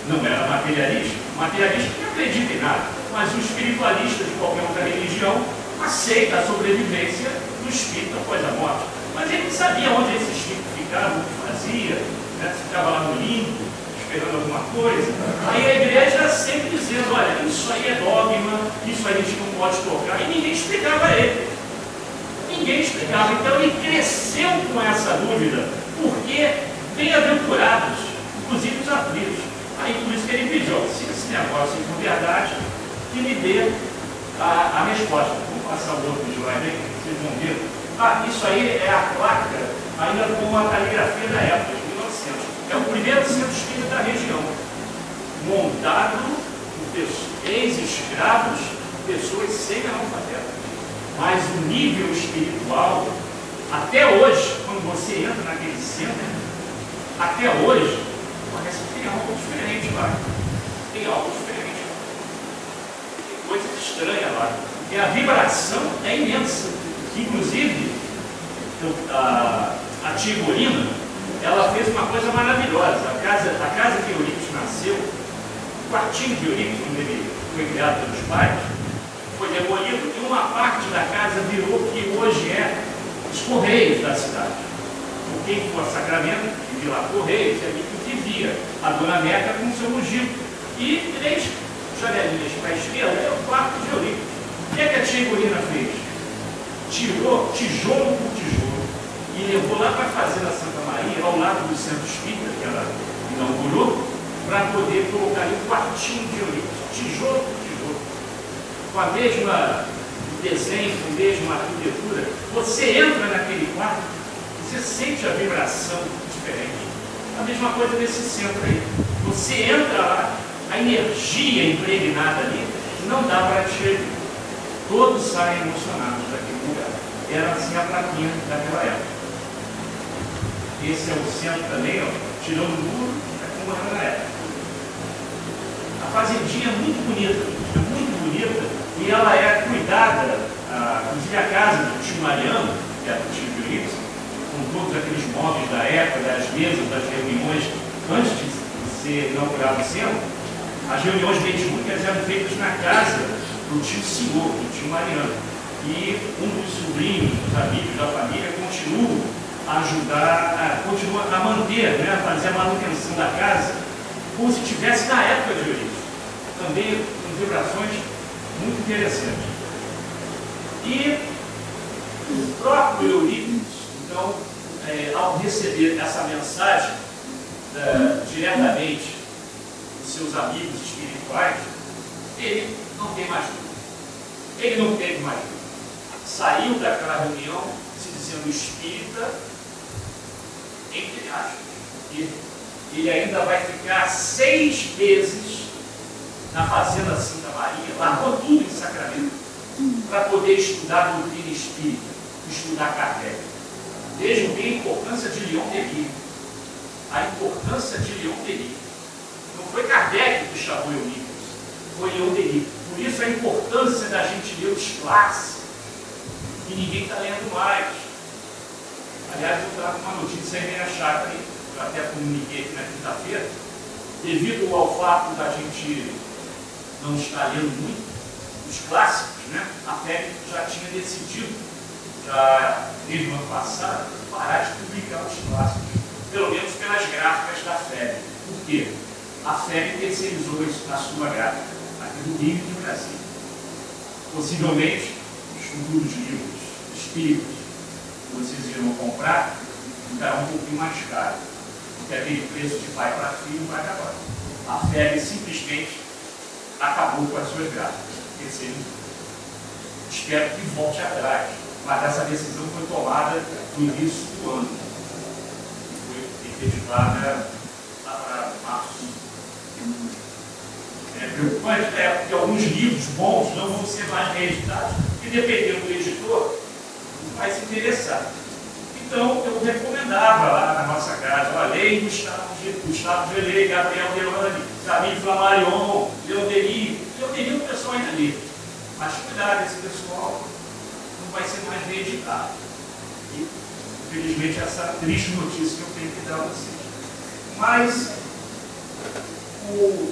S1: não era materialista. Materialista não acredita em nada, mas o espiritualista de qualquer outra religião aceita a sobrevivência do espírito após a morte. Mas ele não sabia onde esse espírito ficava, o que fazia, né? Se ficava lá no limbo, esperando alguma coisa. Aí a igreja sempre dizendo, olha, isso aí é dogma, isso aí a gente não pode tocar, e ninguém explicava a ele. Ninguém explicava. Então ele cresceu com essa dúvida, porque bem-aventurados, inclusive os aflitos. Aí por isso que ele pediu, se esse negócio for verdade, que me dê a resposta. Vamos passar o outro slide aí, vocês vão ver. Isso aí é a placa, ainda com a caligrafia da época, de 1900. É o primeiro centro espírita da região, montado por ex-escravos, pessoas sem-analfabetas. Mas o nível espiritual, até hoje, quando você entra naquele centro, até hoje, parece que tem algo diferente lá. Tem algo diferente lá. Tem coisa estranha lá. E a vibração é imensa. Inclusive, a tia Gorina, ela fez uma coisa maravilhosa. A casa que Eurípides nasceu, o quartinho de Eurípides, quando ele foi criado pelos pais, foi demolido e uma parte da casa virou o que hoje é os Correios da cidade. Por quem for a Sacramento, que via lá Correios, é ali que via a Dona Meca com o seu Mugico. E 3 janelinhas para a esquerda é o quarto de Eurípides. O que é que a tia Gorina fez? Tirou tijolo por tijolo e levou lá para a Fazenda Santa Maria, ao lado do Centro Espírita, que ela inaugurou, para poder colocar ali o quartinho de Eurípides, tijolo por tijolo, com a mesma desenho, com a mesma arquitetura. Você entra naquele quarto, você sente a vibração diferente. A mesma coisa nesse centro aí. Você entra lá, a energia impregnada ali, não dá para te. Todos saem emocionados daquele lugar. Era assim a plaquinha daquela época. Esse é o centro também, ó, tirando o muro, é como era na época. A fazendinha é muito bonita, e ela é cuidada, inclusive a casa do tio Mariano, que é do tio Eurípides, com todos aqueles móveis da época, das mesas, das reuniões, antes de ser inaugurado o centro, as reuniões mediúnicas eram feitas na casa do tio Senhor, do tio Mariano. E um dos sobrinhos, dos amigos da família, continua a ajudar, continua a manter, né, a fazer a manutenção da casa, como se estivesse na época de Eurípides. Também com vibrações muito interessantes. E o próprio Eurípides, então, ao receber essa mensagem diretamente dos seus amigos espirituais, ele não tem mais dúvida. Ele não teve mais dúvida. Saiu daquela reunião se dizendo espírita, entre aspas, e ele ainda vai ficar 6 meses na Fazenda Santa Maria, largou tudo em Sacramento, para poder estudar a doutrina espírita, estudar Kardec. Vejam bem a importância de Leon Denis. A importância de Leon Denis. Não foi Kardec que chamou Eurípides, foi Leon Denis. Por isso a importância da gente ler os clássicos, que ninguém está lendo mais. Aliás, eu trago uma notícia aí meio chata aí, eu até comuniquei aqui na quinta-feira, devido ao fato da gente não estar lendo muito os clássicos, né? A FEB já tinha decidido, já desde o ano passado, parar de publicar os clássicos, pelo menos pelas gráficas da FEB. Por quê? A FEB terceirizou a sua gráfica aqui do Rio e do Brasil. Possivelmente, os futuros livros espíritos que vocês irão comprar ficará um pouquinho mais caro, porque aquele preço de pai para filho não vai acabar. A febre simplesmente acabou com as suas graças. Espero que volte atrás, mas essa decisão foi tomada no início do ano, foi efetivada lá para março. É preocupante que alguns livros bons não vão ser mais reeditados, e dependendo do editor, vai se interessar. Então, eu recomendava lá na nossa casa, a lei Gustavo Gelei, Gabriel Delane, Camille Flammarion, Leodelis, o pessoal ainda lê. Mas cuidado, esse pessoal não vai ser mais reeditado. E, infelizmente, essa triste notícia que eu tenho que dar a vocês. Mas,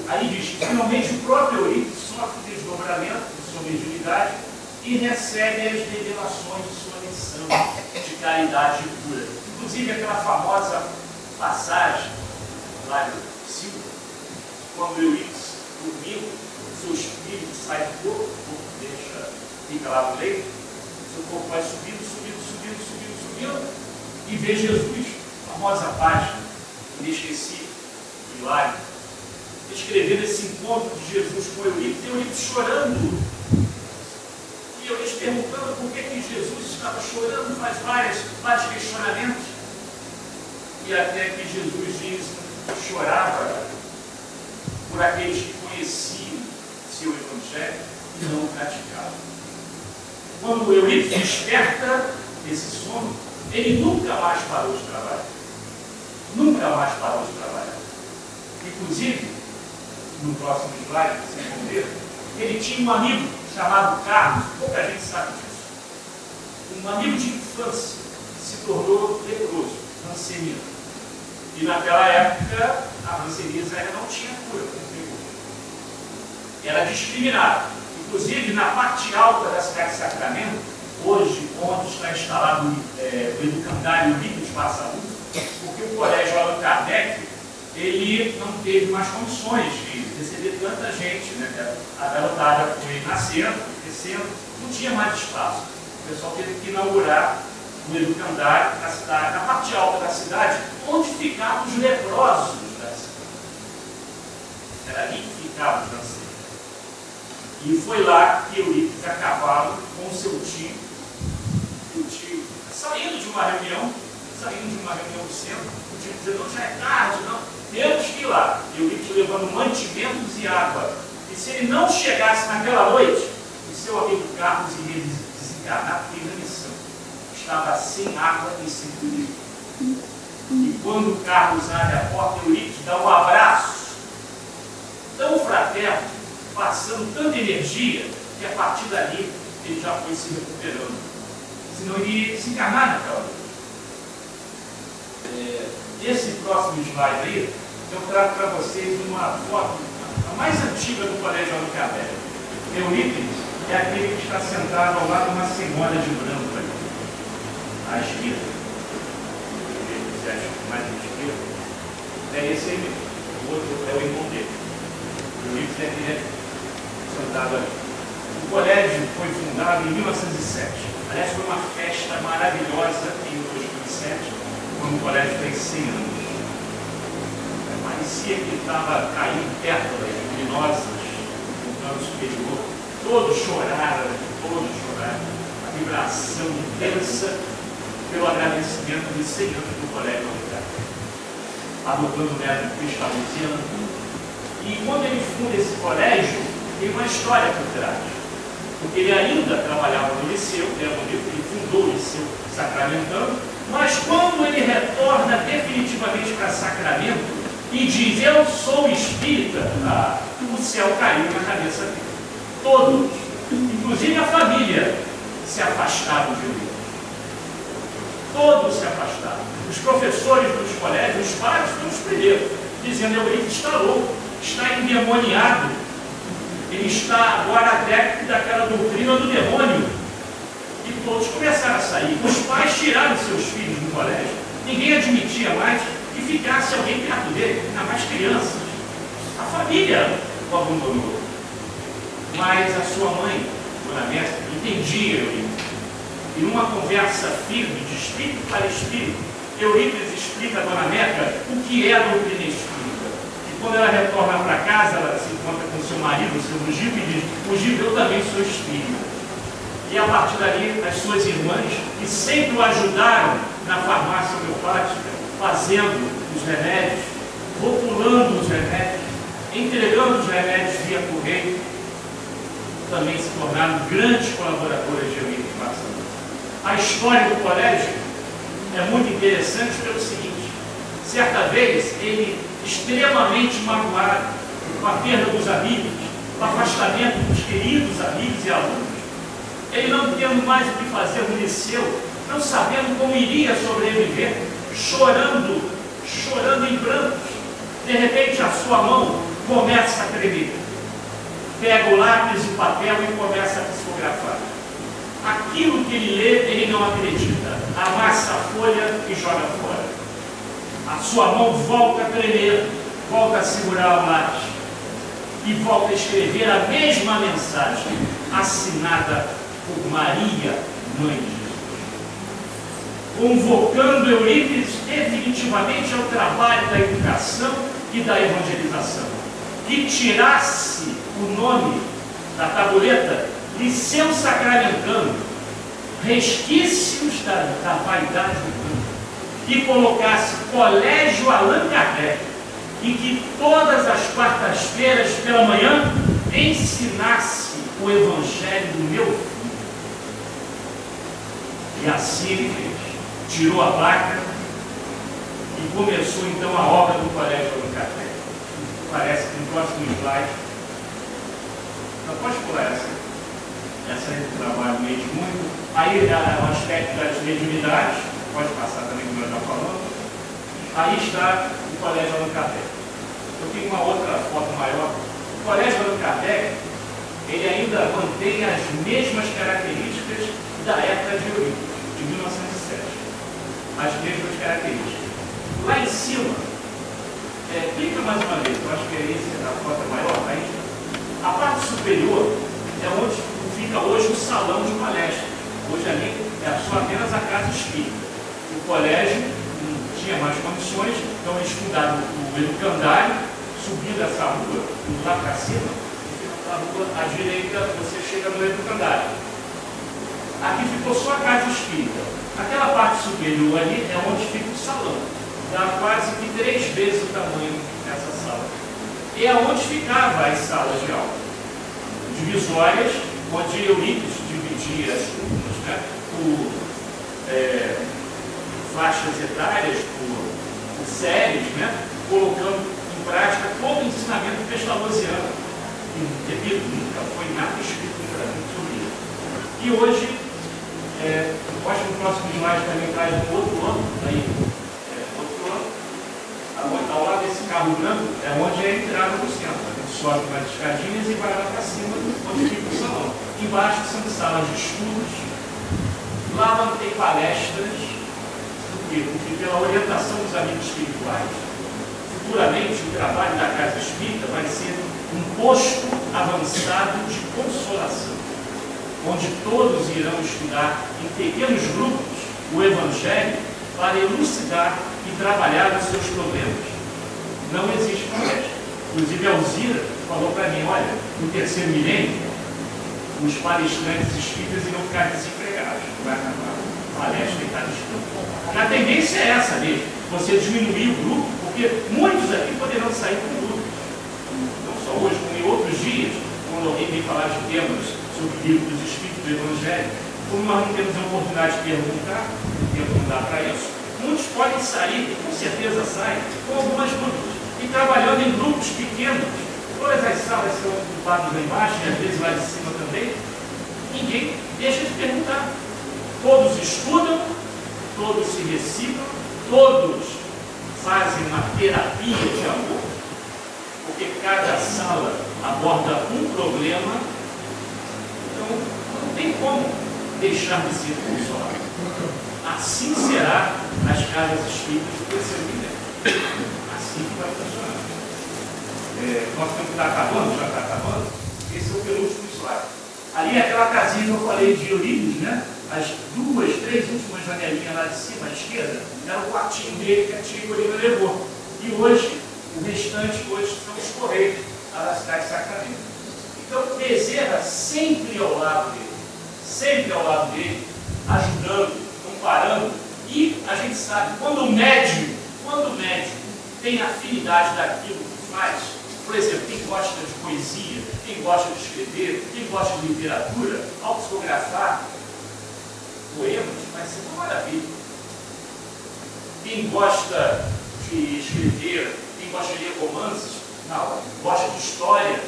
S1: aí diz que finalmente o próprio Eurípides sofre desdobramento de sua mediunidade e recebe as revelações de sua missão de caridade pura. Inclusive aquela famosa passagem lá do Silva, quando Eurípides, dormindo, seu espírito sai do corpo, o corpo fica lá no leito, seu corpo vai subindo, e vê Jesus, famosa página, inesquecível, do Hilário, descrevendo esse encontro de Jesus com Eurípides, e Eurípides chorando. E eu lhes perguntando por que Jesus estava chorando, faz vários questionamentos. E até que Jesus diz que chorava por aqueles que conheciam seu Evangelho e não o praticavam. Quando o Eurípides desperta desse sono, ele nunca mais parou de trabalhar. Nunca mais parou de trabalhar. Inclusive, no próximo slide, vocês vão ver, ele tinha um amigo chamado Carlos, pouca gente sabe disso. Um amigo de infância que se tornou leproso, rancenino. E naquela época, a ranceníase ainda não tinha cura, era discriminado. Inclusive, na parte alta da cidade de Sacramento, hoje, onde está instalado o educandário Eurípides Passaúl, porque o colégio Allan Kardec, ele não teve mais condições de receber tanta gente, né? A garotada foi nascendo, crescendo, não tinha mais espaço. O pessoal teve que inaugurar um educandário na cidade, na parte alta da cidade, onde ficavam os leprosos da cidade. Era ali que ficavam os anciãos. E foi lá que Eurípides, a cavalo, com seu tio, saindo de uma reunião do centro, o tio dizendo, não, já é tarde, não, temos que ir lá. Eurípides levando mantimentos e água. E se ele não chegasse naquela noite, o seu amigo Carlos iria desencarnar porque a missão estava sem água e sem comida. E quando o Carlos abre a porta, Eurípides dá um abraço tão fraterno, passando tanta energia, que a partir dali ele já foi se recuperando. Senão ele iria desencarnar naquela noite. Esse próximo slide aí, eu trago para vocês uma foto, a mais antiga do Colégio Allan Kardec. Eurípides é aquele que está sentado ao lado de uma senhora de branco ali, à esquerda. Você acha mais à esquerda? É esse aí mesmo. O outro é o irmão dele. Eurípides é aquele sentado ali. O colégio foi fundado em 1907. Aliás, foi uma festa maravilhosa em 2007, quando o colégio fez 100 anos. Parecia que estava caindo perto das luminosas do plano superior. Todos choraram. A vibração intensa pelo agradecimento de 100 anos do colégio militar, adotando o método cristalosiano. E quando ele funda esse colégio, tem uma história por trás. Porque ele ainda trabalhava no liceu, ele fundou o liceu sacramentano, mas quando ele retorna definitivamente para Sacramento e diz, eu sou espírita, o céu caiu na cabeça dele. Todos, inclusive a família, se afastaram de Eurípides. Todos se afastaram. Os professores dos colégios, os pais, foram os primeiros, dizendo, Eurípides está louco, está endemoniado. Ele está agora adepto daquela doutrina do demônio. E todos começaram a sair. Os pais tiraram seus filhos do colégio. Ninguém admitia mais que ficasse alguém perto dele, ainda mais crianças. A família o abandonou. Mas a sua mãe, Dona Mestre, entendia Eurípides. E numa conversa firme, de espírito para espírito, Eurípides explica a Dona Meca o que é a doutrina espírita. E quando ela retorna para casa, ela se encontra com seu marido, seu Mujibe, e diz: Mujibe, eu também sou espírita. E a partir dali, as suas irmãs, que sempre o ajudaram na farmácia homeopática, fazendo os remédios, rotulando os remédios, entregando os remédios via correio, também se tornaram grandes colaboradoras de Eurípides Barçanufo. A história do colégio é muito interessante pelo seguinte: certa vez, ele, extremamente magoado com a perda dos amigos, com o afastamento dos queridos amigos e alunos, ele não tendo mais o que fazer no liceu, não sabendo como iria sobreviver, chorando em prantos, de repente a sua mão começa a tremer. Pega o lápis e o papel e começa a psicografar. Aquilo que ele lê, ele não acredita. Amassa a folha e joga fora. A sua mão volta a tremer, volta a segurar o lápis e volta a escrever a mesma mensagem, assinada por Maria, Mãe de Jesus, convocando Eurípides definitivamente ao trabalho da educação e da evangelização, que tirasse o nome da tabuleta Liceu Sacramentano, resquícios da vaidade humana, e colocasse Colégio Allan Kardec, e que todas as quartas-feiras pela manhã ensinasse o Evangelho do meu filho. E assim ele fez. Tirou a placa e começou então a obra do Colégio Allan Kardec. Parece que no próximo slide. Não pode pular essa. Essa é do trabalho mesmo muito. Aí o aspecto das mediunidades, pode passar também como eu já falando. Aí está o Colégio Allan Kardec. Eu tenho uma outra foto maior. O Colégio Allan Kardec, ele ainda mantém as mesmas características da época de Eurípides, de 1907. As mesmas características. Lá em cima, clica mais uma vez, eu acho que é esse, a foto maior. Aí, a parte superior é onde fica hoje o salão de palestra. Hoje ali é só apenas a casa espírita. O colégio não tinha mais condições, então eles fundaram o educandário, subindo essa rua, indo lá para cima, a rua à direita você chega no educandário. Aqui ficou só a casa espírita. Aquela parte superior ali é onde fica o salão. Dá quase que 3 vezes o tamanho dessa sala. E é onde ficavam as salas de aula. Divisórias, onde Eurípides dividia as turmas, né, por faixas etárias, por séries, né, colocando em prática todo o ensinamento pestalozziano. E, repito, nunca foi nada escrito no Brasil sobre isso. E hoje, eu acho que no próximo slide também traz um outro ângulo, ao lado desse carro branco é onde é a entrada do centro. A gente sobe umas escadinhas e vai lá para cima, onde fica o salão. Embaixo são salas de estudos. Lá não tem palestras. Por quê? Porque pela orientação dos amigos espirituais, futuramente o trabalho da Casa Espírita vai ser um posto avançado de consolação, onde todos irão estudar em pequenos grupos o Evangelho para elucidar e trabalhar os seus problemas. Não existe palestra. Inclusive, a Alzira falou para mim: olha, no terceiro milênio, os palestrantes espíritas irão ficar desempregados. Vai acabar a palestra e está distante. A tendência é essa mesmo, você diminuir o grupo, porque muitos aqui poderão sair com grupos. Não só hoje, como em outros dias, quando alguém vem falar de temas sobre o livro dos Espíritos do Evangelho, como nós não temos a oportunidade de perguntar, o tempo não dá para isso, muitos podem sair, com certeza saem, com algumas dúvidas, e trabalhando em grupos pequenos. Todas as salas são ocupadas lá embaixo, e às vezes lá de cima também. Ninguém deixa de perguntar. Todos estudam, todos se reciclam, todos fazem uma terapia de amor, porque cada sala aborda um problema. Então, não tem como deixar de ser consolado. Assim será as casas espíritas do terceiro milênio. Assim que vai funcionar. Nosso tempo está acabando, já está acabando. Esse é o penúltimo slide. Ali é aquela casinha que eu falei de Eurípides, né? as 2, 3 últimas janelinhas lá de cima, à esquerda, era o quartinho dele que a tia Corina levou. E hoje, o restante hoje são os Correios lá da cidade de Sacramento. Então, Bezerra sempre ao lado dele, ajudando, comparando. E a gente sabe, quando o médium tem afinidade daquilo que faz, por exemplo, quem gosta de poesia, quem gosta de escrever, quem gosta de literatura, ao psicografar poemas, vai ser uma maravilha. Quem gosta de escrever, quem gosta de ler romances, na hora, gosta de história,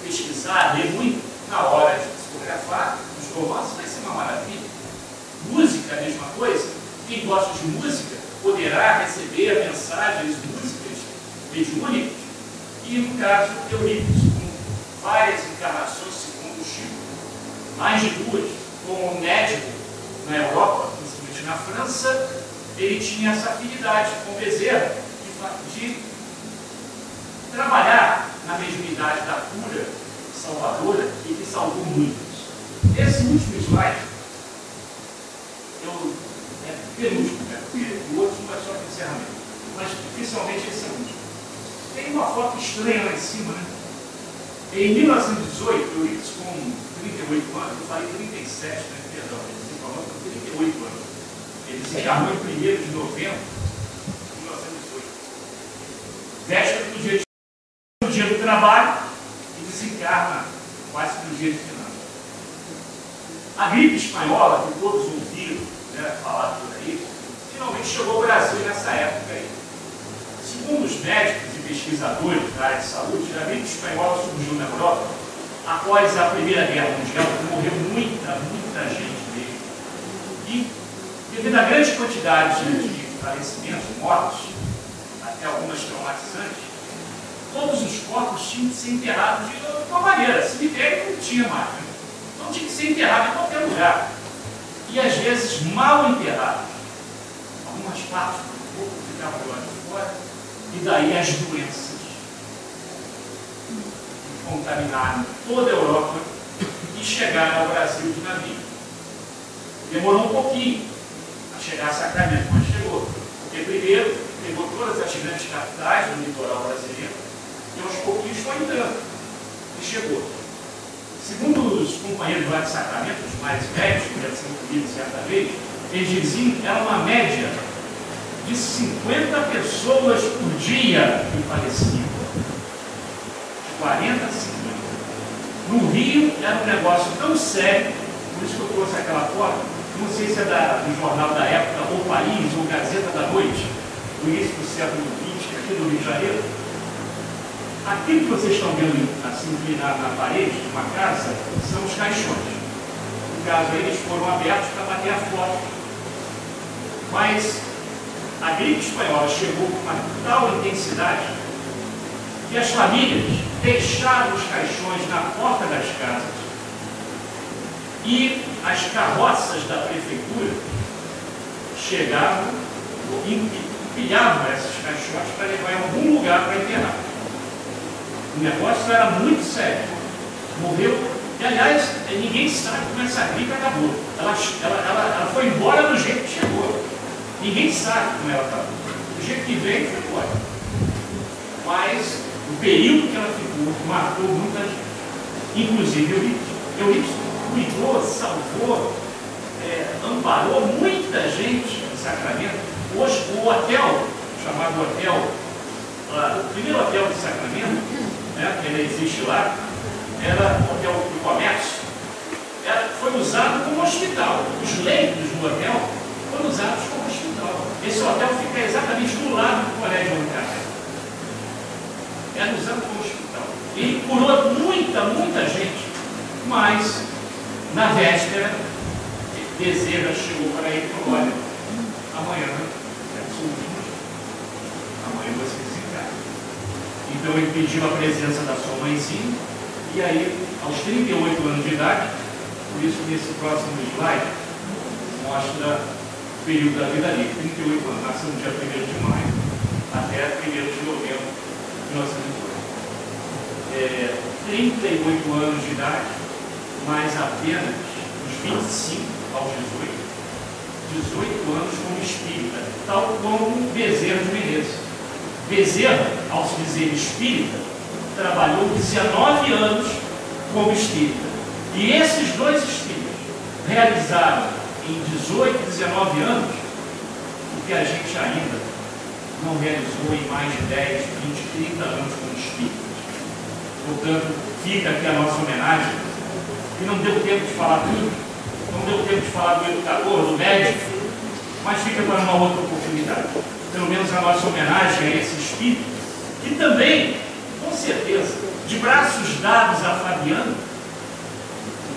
S1: pesquisar, ler muito, na hora de psicografar os romances, vai ser uma maravilha. Música, a mesma coisa. Quem gosta de música poderá receber mensagens, músicas mediúnicas, e no caso de Eurípides, com várias encarnações segundo o Chico, mais de 2, como médico na Europa, principalmente na França, ele tinha essa afinidade com Bezerra de trabalhar na mediunidade da cura salvadora e que salvou muitos. Esse último slide, é penúltimo, né? Porque o outro não é só de encerramento, mas oficialmente esse é o último. Tem uma foto estranha lá em cima, né? Em 1918, Eurípides com 38 anos, eu falei 37, né? Perdão, ele se falou com 38 anos. Ele se encarnou em 1º de novembro de 1918. Véspera do dia do trabalho e desencarna quase no dia de final. A gripe espanhola, que todos ouviram, né, falar por aí, finalmente chegou ao Brasil nessa época aí. Segundo os médicos e pesquisadores da área de saúde, a gripe espanhola surgiu na Europa após a Primeira Guerra Mundial, que morreu muita gente mesmo. E, devido à grande quantidade de falecimentos, mortes, até algumas traumatizantes, todos os corpos tinham que ser enterrados de uma maneira. Cemitério não tinha mais, né? Então tinha que ser enterrado em qualquer lugar. E às vezes mal enterrados. Algumas partes do corpo ficavam do lado de fora, e daí as doenças que contaminaram toda a Europa e chegaram ao Brasil de navio. Demorou um pouquinho a chegar a Sacramento, mas chegou. Porque primeiro pegou todas as grandes capitais do litoral brasileiro e aos pouquinhos foi entrando e chegou. Segundo os companheiros lá de Sacramento, os mais velhos, que já tinham comido certa vez, eles diziam que era uma média de 50 pessoas por dia que faleciam. De 40 a 50. No Rio era um negócio tão sério, por isso que eu trouxe aquela foto, não sei se é do jornal da época, ou País, ou Gazeta da Noite, do início do século XX, aqui do Rio de Janeiro. Aquilo que vocês estão vendo assim na parede de uma casa são os caixões. No caso, eles foram abertos para bater a foto. Mas a gripe espanhola chegou com uma tal intensidade que as famílias deixaram os caixões na porta das casas e as carroças da prefeitura chegavam e empilhavam esses caixões para levar em algum lugar para enterrar. O negócio era muito sério. Morreu. E, aliás, ninguém sabe como essa gripe acabou. Ela foi embora do jeito que chegou. Ninguém sabe como ela acabou. Do jeito que veio, foi embora. Mas o período que ela ficou marcou muita gente. Inclusive Eurípides. Eurípides cuidou, salvou, amparou muita gente em Sacramento. Hoje, o hotel, chamado hotel, o primeiro hotel de Sacramento, que ainda existe lá, era o hotel do comércio, foi usado como hospital. Os leitos do hotel foram usados como hospital. Esse hotel fica exatamente do lado do colégio militar. Era usado como hospital. Ele curou muita gente, mas na véspera, Bezerra chegou para ele e falou: olha, amanhã é o seu último dia. Amanhã você desencarna. Então ele pediu a presença da sua mãezinha, e aí, aos 38 anos de idade, por isso nesse próximo slide, mostra o período da vida dele, 38 anos, nasceu no dia 1º de maio, até 1º de novembro de 1908. 38 anos de idade, mais apenas os 25 aos 18 anos como espírita, tal como Bezerra de Menezes. Bezerra, ao se dizer espírita, trabalhou 19 anos como espírita. E esses dois espíritos realizaram em 18 e 19 anos o que a gente ainda não realizou em mais de 10, 20, 30 anos como espírita. Portanto, fica aqui a nossa homenagem, e não deu tempo de falar tudo, não deu tempo de falar do educador, do médico, mas fica para uma outra oportunidade. Pelo menos a nossa homenagem a esse espírito, que também, com certeza, de braços dados a Fabiano,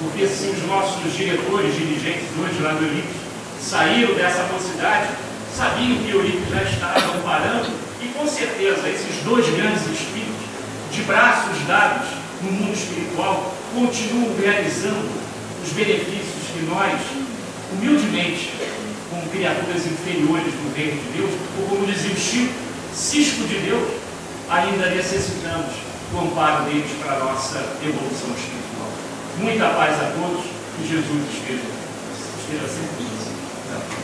S1: porque se os nossos diretores, dirigentes hoje lá do Eurípides saíram dessa mocidade, sabiam que o Eurípides já estava amparando, e com certeza esses dois grandes espíritos, de braços dados no mundo espiritual, continuam realizando os benefícios que nós, humildemente, como criaturas inferiores do reino de Deus, ou como dizia o Chico, cisco de Deus, ainda necessitamos do amparo deles para a nossa evolução espiritual. Muita paz a todos, que Jesus esteja sempre com você.